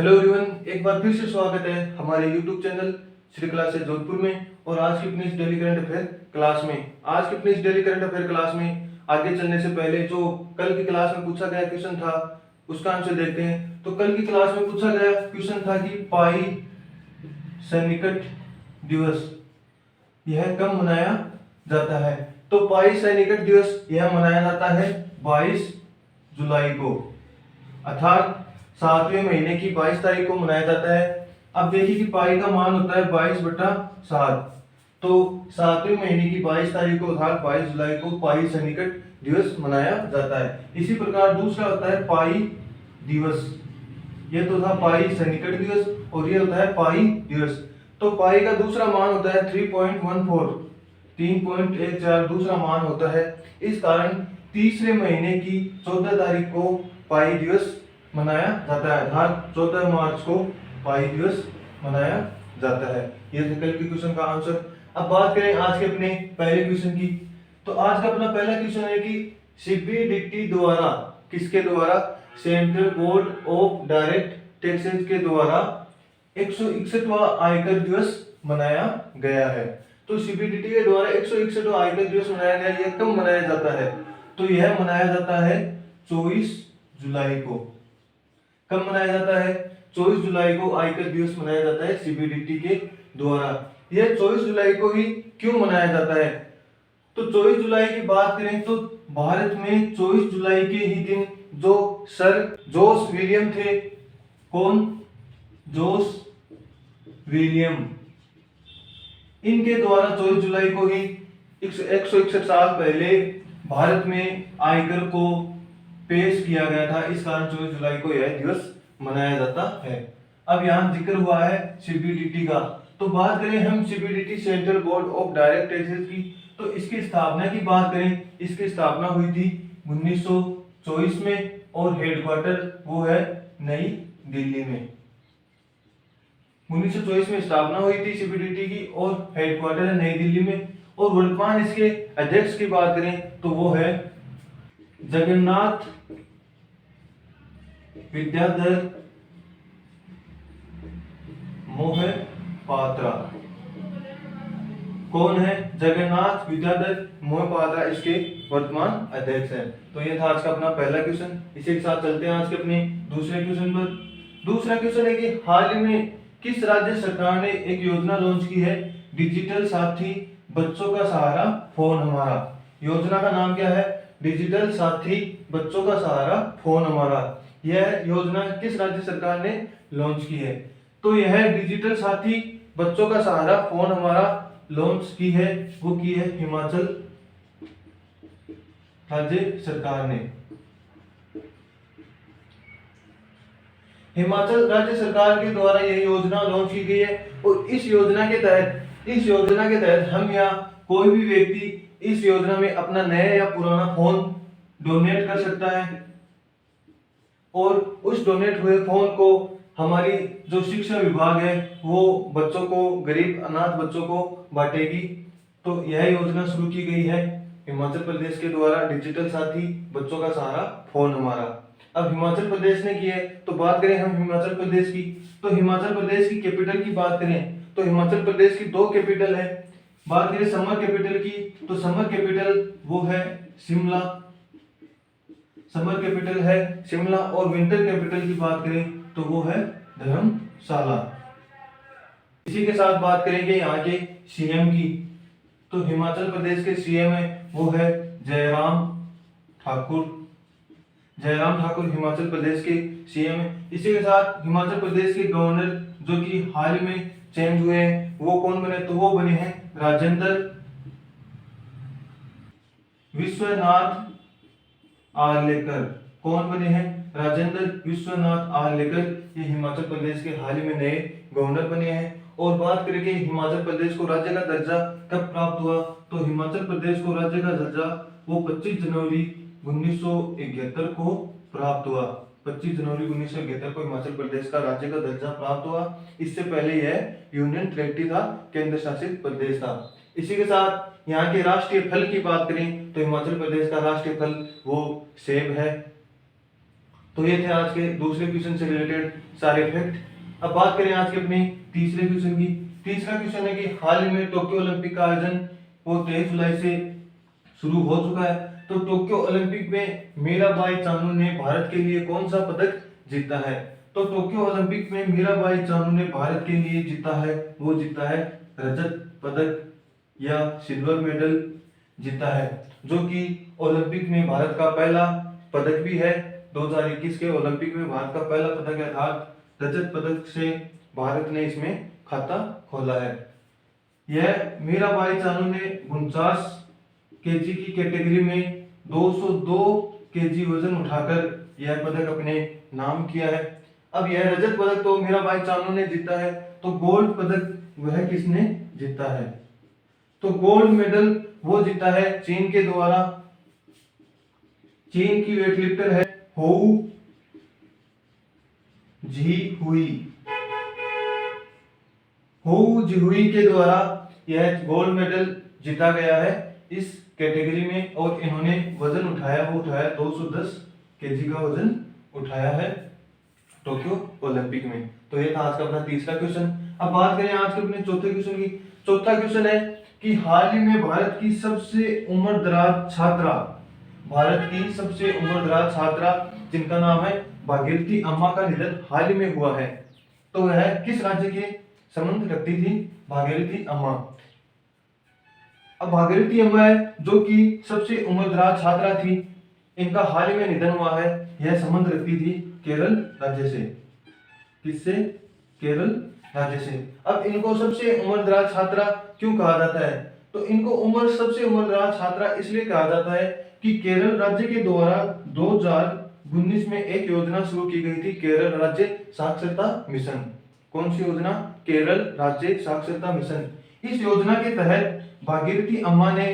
Hello everyone, एक बार फिर से स्वागत है हमारे YouTube channel Shri classes Jodhpur में। और आज की अपनी इस डेली करंट अफेयर क्लास में आगे चलने से पहले जो कल की क्लास में पूछा गया क्वेश्चन था उसका आंसर देखते हैं। तो कल की क्लास में पूछा गया क्वेश्चन था कि पाई सैनिक दिवस यह कब मनाया जाता है। तो पाई सैनिक दिवस यह मनाया जाता है 22 जुलाई को, अर्थात 7वें महीने की 22 तारीख को मनाया जाता है। अब देखिए कि पाई का मान होता है 22/7, तो 7वें महीने की 22 तारीख को अर्थात 22 जुलाई को पाई सैनिक दिवस मनाया जाता है। इसी प्रकार दूसरा होता है पाई दिवस, ये तो था पाई सैनिक दिवस और ये होता है पाई दिवस। तो पाई का दूसरा मान होता है 3.14 दूसरा मान होता है। इस कारण तीसरे महीने की 14 तारीख को पाई दिवस मनाया जाता है, अर्थात 14 मार्च को पाई दिवस मनाया जाता है। ये थे कल के क्वेश्चन का आंसर। अब बात करें आज के अपने पहले क्वेश्चन की। तो आज का अपना पहला क्वेश्चन है कि सीबीडीटी द्वारा, किसके द्वारा, central board of direct taxes के द्वारा 161वां आयकर दिवस मनाया गया है। तो सीबीडीटी के द्वारा 161वां आयकर दिवस मनाया गया, यह कब मनाया जाता है? तो यह मनाया जाता है 24 जुलाई को। कब मनाया जाता है? 24 जुलाई को आयकर दिवस मनाया जाता है सीबीडीटी के द्वारा। यह 24 जुलाई को ही क्यों मनाया जाता है? तो 24 जुलाई की बात करें तो भारत में 24 जुलाई के ही दिन जो सर जोस विलियम थे, कौन? जोस विलियम, इनके द्वारा 24 जुलाई को ही 161 साल पहले भारत में आयकर को पेश किया गया था। इस कारण 24 जुलाई को यह दिवस मनाया जाता है। अब यहाँ जिक्र हुआ है सीबीडीटी का, तो बात करें हम CBDT central board of direct taxes की। तो इसकी स्थापना की बात करें, इसकी स्थापना हुई थी 1924 में और हेडक्वार्टर वो है नई दिल्ली में। 1924 में स्थापना हुई थी सीबीडीटी की और हेडक्वार्टर है नई दिल्ली में। और वर्तमान इसके अध्यक्ष की बात करें तो वो है जगन्नाथ विद्याधर मोहपात्रा। कौन है? जगन्नाथ विद्याधर मोहपात्रा इसके वर्तमान अध्यक्ष हैं। तो ये था आज का अपना पहला क्वेश्चन। इसी के साथ चलते हैं आज के अपने दूसरे क्वेश्चन पर। दूसरा क्वेश्चन है कि हाल ही में किस राज्य सरकार ने एक योजना लॉन्च की है, डिजिटल साथी बच्चों का सहारा फोन हमारा। योजना का नाम क्या है? डिजिटल साथी बच्चों का सहारा फोन हमारा। यह योजना किस राज्य सरकार ने लॉन्च की है? तो यह डिजिटल साथी बच्चों का सहारा फोन हमारा लॉन्च की है, वो की है हिमाचल राज्य सरकार ने। हिमाचल राज्य सरकार के द्वारा यह योजना लॉन्च की गई है। और इस योजना के तहत हम या कोई भी व्यक्ति इस योजना में अपना नया या पुराना फोन डोनेट कर सकता है और उस डोनेट हुए फोन को हमारी जो शिक्षा विभाग है वो बच्चों को, गरीब अनाथ बच्चों को बांटेगी। तो यह योजना शुरू की गई है हिमाचल प्रदेश के द्वारा, डिजिटल साथी बच्चों का सहारा फोन हमारा। अब हिमाचल प्रदेश ने की है, तो बात करें हम हिमाचल प्रदेश की। तो हिमाचल प्रदेश की कैपिटल की बात करें तो हिमाचल प्रदेश की 2 कैपिटल है। बात करें समर कैपिटल की तो समर कैपिटल वो है शिमला, समर कैपिटल है शिमला। और विंटर कैपिटल की बात करें तो वो है धर्मशाला। इसी के साथ बात करेंगे यहाँ के सीएम की। तो हिमाचल प्रदेश के सीएम है वो है जयराम ठाकुर। जयराम ठाकुर हिमाचल प्रदेश के सीएम है। इसी के साथ हिमाचल प्रदेश के गवर्नर जो कि हाल ही में चेंज हुए हैं वो कौन बने? तो वो बने हैं राजेंद्र विश्वनाथ आर्लेकर। कौन बने हैं? राजेंद्र विश्वनाथ आर्लेकर। ये हिमाचल प्रदेश के हाल ही में नए गवर्नर बने हैं। और बात करेंगे हिमाचल प्रदेश को राज्य का दर्जा कब प्राप्त हुआ? तो हिमाचल प्रदेश को राज्य का दर्जा वो 25 जनवरी 1971 को प्राप्त हुआ। 25 जनवरी 1971 को हिमाचल प्रदेश का राज्य का दर्जा प्राप्त हुआ। इससे पहले यह यूनियन टेरिटरी था, केंद्र शासित प्रदेश था। इसी के साथ यहाँ के राष्ट्रीय फल की बात करें तो हिमाचल प्रदेश का राष्ट्रीय फल वो सेब है। तो ये थे आज के दूसरे क्वेश्चन से रिलेटेड सारे फैक्ट। अब बात करें आज के अपने तीसरे क्वेश्चन की। तीसरा क्वेश्चन है कि हाल ही में टोक्यो ओलंपिक का आयोजन वो 23 जुलाई से शुरू हो चुका है। तो टोक्यो ओलंपिक में मीराबाई चानू ने भारत के लिए कौन सा पदक जीता है? तो टोक्यो ओलंपिक में मीराबाई चानू ने भारत के लिए जीता है, वो जीता है रजत पदक या सिल्वर मेडल जीता है, जो कि ओलंपिक में भारत का पहला पदक भी है। 2021 के ओलंपिक में भारत का पहला पदक है, अर्थात रजत पदक से भारत ने इसमें खाता खोला है। यह मीराबाई चानू ने 49 केजी की कैटेगरी में 202 केजी वजन उठाकर यह पदक अपने नाम किया है। अब यह रजत पदक तो मीराबाई चानू ने जीता है, तो गोल्ड पदक वह किसने जीता है? तो गोल्ड मेडल वो जीता है चीन के द्वारा। चीन की वेटलिफ्टर है होउ जी हुई। होउ जी हुई के द्वारा यह गोल्ड मेडल जीता गया है इस कैटेगरी में, और इन्होंने वजन उठाया, वो उठाया 210 केजी का वजन उठाया है टोक्यो ओलंपिक में। तो ये था आज का अपना तीसरा क्वेश्चन। अब बात करें आज के अपने चौथे क्वेश्चन की। चौथा क्वेश्चन है कि हाल ही में भारत की सबसे उम्रदराज छात्रा, भारत की सबसे उम्रदराज छात्रा जिनका नाम है भागीरथी अम्मा का निधन हाल ही में हुआ है। तो वह किस राज्य के संबंध रखती थी? भागीरथी अम्मा। अब भागीरथी अम्मा है जो कि सबसे उम्रदराज छात्रा थी, इनका हाल ही में निधन हुआ है। यह संबंध रखती थी केरल राज्य से। किससे? केरल राज्य से। अब इनको सबसे उम्रदराज छात्रा क्यों कहा जाता है? तो इनको सबसे उम्रदराज छात्रा इसलिए कहा जाता है कि केरल राज्य के द्वारा 2019 में एक योजना शुरू की गई थी, केरल राज्य साक्षरता मिशन। कौन सी योजना? केरल राज्य साक्षरता मिशन। इस योजना के तहत भागीरथी अम्मा ने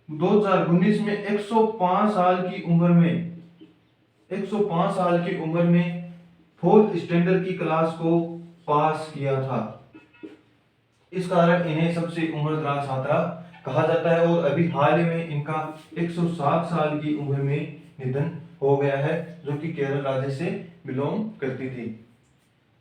2019 में 105 साल की उम्र में 105 साल की उम्र में 4th स्टैंडर्ड की क्लास को पास किया था। इस कारण इन्हें सबसे उम्रदराज छात्रा कहा जाता है, और अभी हाल ही में इनका 107 साल की उम्र में निधन हो गया है, जो कि केरल राज्य से बिलोंग करती थी।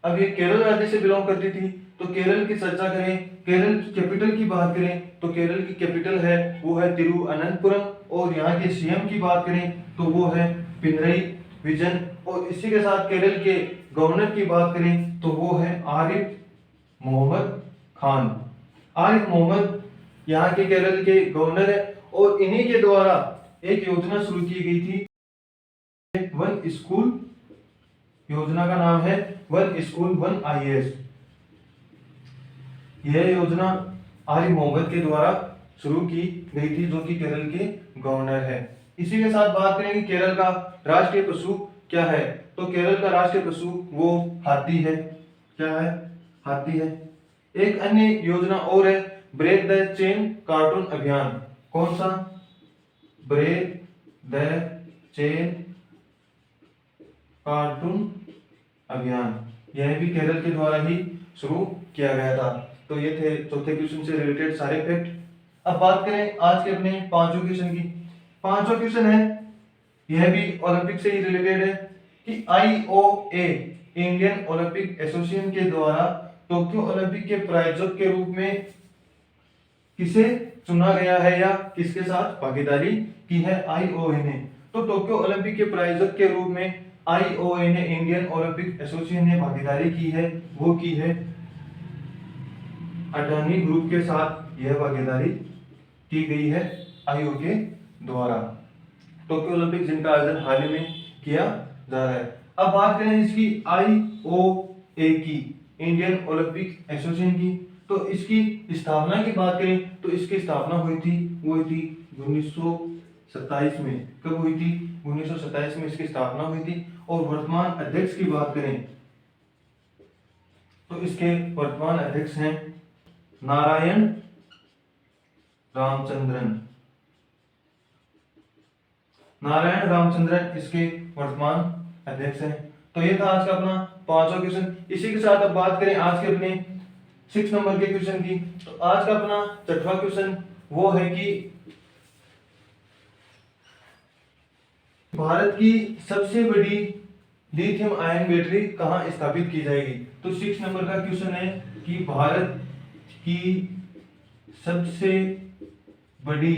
अब ये केरल राज्य से बिलोंग करती थी, तो केरल की चर्चा करें, केरल की कैपिटल की बात करें तो केरल की कैपिटल है वो है तिरुअनंतपुरम, और यहाँ के सीएम की बात करें तो वो है पिनरई विजन, और इसी के साथ केरल के गवर्नर की बात करें तो वो है आरिफ मोहम्मद खान। आरिफ मोहम्मद यहाँ के केरल के गवर्नर है, और इन्हीं के द्वारा एक योजना शुरू की गई थी, वन स्कूल योजना का नाम है वन स्कूल वन आईएएस। यह योजना आरिफ मोहम्मद के द्वारा शुरू की गई थी, जो कि केरल के गवर्नर है। इसी के साथ बात करेंगे केरल का राष्ट्रीय पशु क्या है? तो केरल का राष्ट्रीय पशु वो हाथी है। क्या है? हाथी है। एक अन्य योजना और है ब्रेक द चेन कार्टून अभियान। कौन सा? ब्रेक द चेन कार्टून अभियान। यह भी केरल के द्वारा ही शुरू किया गया था। तो ये थे चौथे क्वेश्चन से रिलेटेड सारे फैक्ट। अब बात करें आज के अपने पांचों क्वेश्चन की। पांचवा क्वेश्चन है, यह भी ओलंपिक से ही रिलेटेड है, कि आईओए इंडियन ओलंपिक एसोसिएशन के द्वारा टोक्यो ओलंपिक के प्रायोजक के रूप में किसे चुना गया है या किसके साथ भागीदारी की है आईओए ने? तो टोक्यो ओलंपिक के प्रायोजक के रूप में आईओए ने, इंडियन ओलंपिक एसोसिएशन ने भागीदारी की है, वो की है अडानी ग्रुप के साथ। यह भागीदारी की गई है आईओए के द्वारा। टोक्यो ओलंपिक जिनका आयोजन हाल ही में किया जा रहा है। अब बात करें इसकी आईओए की, इंडियन ओलंपिक एसोसिएशन की, तो इसकी स्थापना की बात करें तो इसकी स्थापना हुई थी 1927 में। कब हुई थी? 1927 में इसकी स्थापना हुई थी। और वर्तमान अध्यक्ष की बात करें तो इसके वर्तमान अध्यक्ष हैं नारायण रामचंद्रन। नारायण रामचंद्रन इसके वर्तमान अध्यक्ष हैं। तो ये था आज का अपना पांचवा क्वेश्चन। इसी के साथ अब बात करें आज के अपने 6 नंबर के क्वेश्चन की। तो आज का अपना छठवां क्वेश्चन वो है कि भारत की सबसे बड़ी लिथियम आयन बैटरी कहाँ स्थापित की जाएगी। तो 6 नंबर का क्वेश्चन है कि भारत की सबसे बड़ी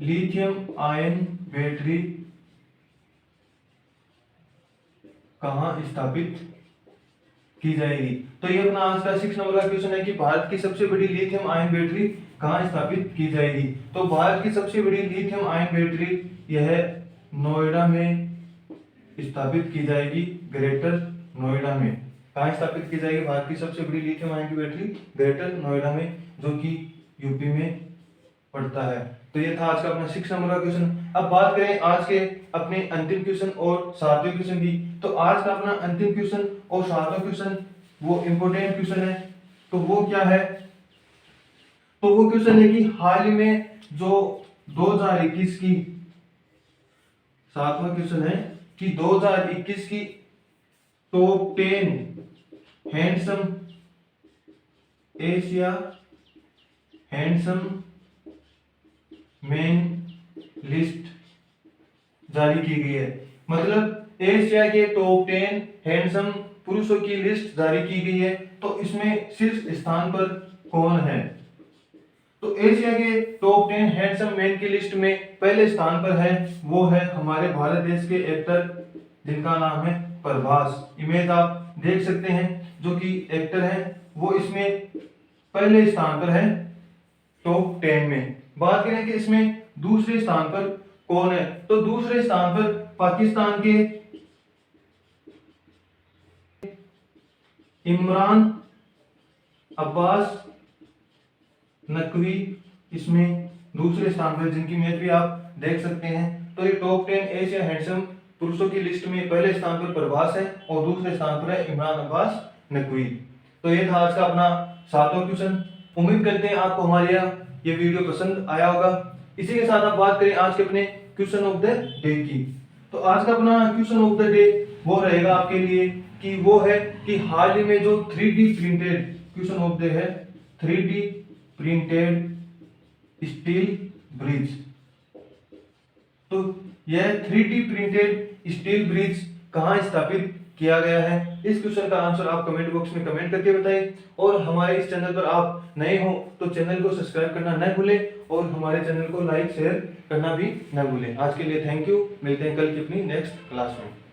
लिथियम आयन बैटरी कहाँ स्थापित की जाएगी। तो ये अपना आज का 6 नंबर का क्वेश्चन है कि भारत की सबसे बड़ी लिथियम आयन बैटरी कहाँ स्थापित की जाएगी। तो भारत की सबसे बड़ी लिथियम आयन बैटरी यह नोएडा में स्थापित की जाएगी, ग्रेटर नोएडा में। कहाँ स्थापित की जाएगी भारत की सबसे बड़ी लिथियम आयन की बैटरी? ग्रेटर नोएडा में, जो कि यूपी में पड़ता है। तो ये था आज का अपना 6 नंबर का क्वेश्चन। अब बात करें आज के अपने अंतिम क्वेश्चन और 7वें क्वेश्चन की। तो आज का अपना अंतिम क्वेश्चन और 7वां क्वेश्चन वो इंपोर्टेंट क्वेश्चन है। तो वो क्या है? तो वो क्वेश्चन है कि हाल ही में जो 2021 की, 7वां क्वेश्चन है कि 2021 की top 10 handsome Asia handsome main list जारी की गई है। मतलब एशिया के टॉप 10 हैंडसम पुरुषों की लिस्ट जारी की गई है। तो इसमें शीर्ष स्थान पर कौन है? तो एशिया के टॉप 10 हैंडसम मैन की लिस्ट में पहले स्थान पर है, वो है हमारे भारत देश के एक्टर जिनका नाम है प्रभास। इमेज आप देख सकते हैं, जो कि एक्टर हैं, वो इसमें पहले स्थान पर है टॉप 10 में। बात करें कि इसमें दूसरे स्थान पर कौन है, तो दूसरे स्थान पर पाकिस्तान के इमरान अब्बास नकवी इसमें दूसरे स्थान पर, जिनकी इमेज भी आप देख सकते हैं। तो ये टॉप 10 एशिया हैंडसम पुरुषों की लिस्ट में पहले स्थान पर प्रभास है और दूसरे स्थान पर है इमरान अब्बास नकवी। तो ये था आज का अपना 7वां क्वेश्चन। उम्मीद करते हैं आपको हमारे ये वीडियो पसंद आया होगा। इसी के साथ आप बात करें आज के अपने क्वेश्चन ऑफ द डे की। तो आज का अपना क्वेश्चन ऑफ द डे वो रहेगा आपके लिए कि वो है कि हाल ही में जो 3D printed, question of the है 3D प्रिंटेड स्टील ब्रिज। तो यह 3D प्रिंटेड स्टील ब्रिज कहाँ स्थापित किया गया है? इस क्वेश्चन का आंसर आप कमेंट बॉक्स में कमेंट करके बताएं। और हमारे इस चैनल पर आप नए हो तो चैनल को सब्सक्राइब करना न भूलें और हमारे चैनल को लाइक शेयर करना भी न भूलें। आज के लिए थैंक यू। मिलते हैं कल की अपनी नेक्स्ट क्लास में।